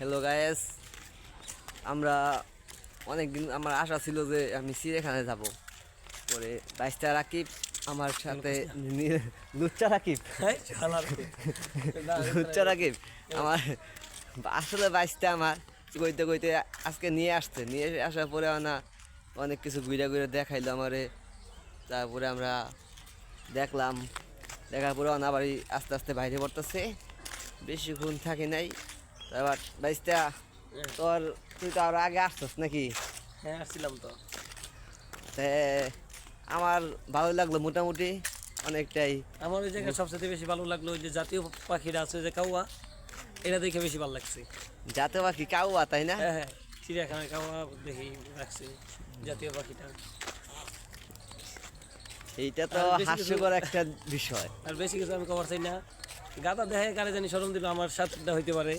Hello guys, আমরা অনেকদিন আমার আশা ছিল যে আমি চিড়িয়াখানায় যাব। পরে বাইশটা রাকিব আমার সাথে লুচ্চা রাকিব লুচ্চা রাকিব আমার আসলে বাইশটা আমার কইতে কইতে আজকে নিয়ে আসার পরে অনেক কিছু ঘুরে ঘুরে দেখাইলো আমারে। তারপরে আমরা দেখলাম, দেখার পরে আবার আস্তে আস্তে বাইরে পড়তেছে, বেশিক্ষণ থাকি নাই। এবার বাইশটা তুই তো আরো আগে আসছস নাকি? হ্যাঁ আসছিলাম তো। আমার ভালো লাগলো মোটামুটি অনেকটাই। আমার ওই জায়গায় সবচেয়ে বেশি ভালো লাগলো ওই যে জাতীয় পাখিটা আছে যে কাউয়া, এটা দেখে বেশি ভালো লাগছে। জাতীয় পাখি কাউয়া, তাই না? হ্যাঁ হ্যাঁ, চিড়িয়াখানায় কাউয়া দেখি রাখছে জাতীয় পাখিটা। এইটা তো হাস্যকর একটা বিষয়। আর বেশি কিছু আমি কভার চাই না। গাদা দেখে কারে জানি শরম দিল, আমার সাথে হইতে পারে।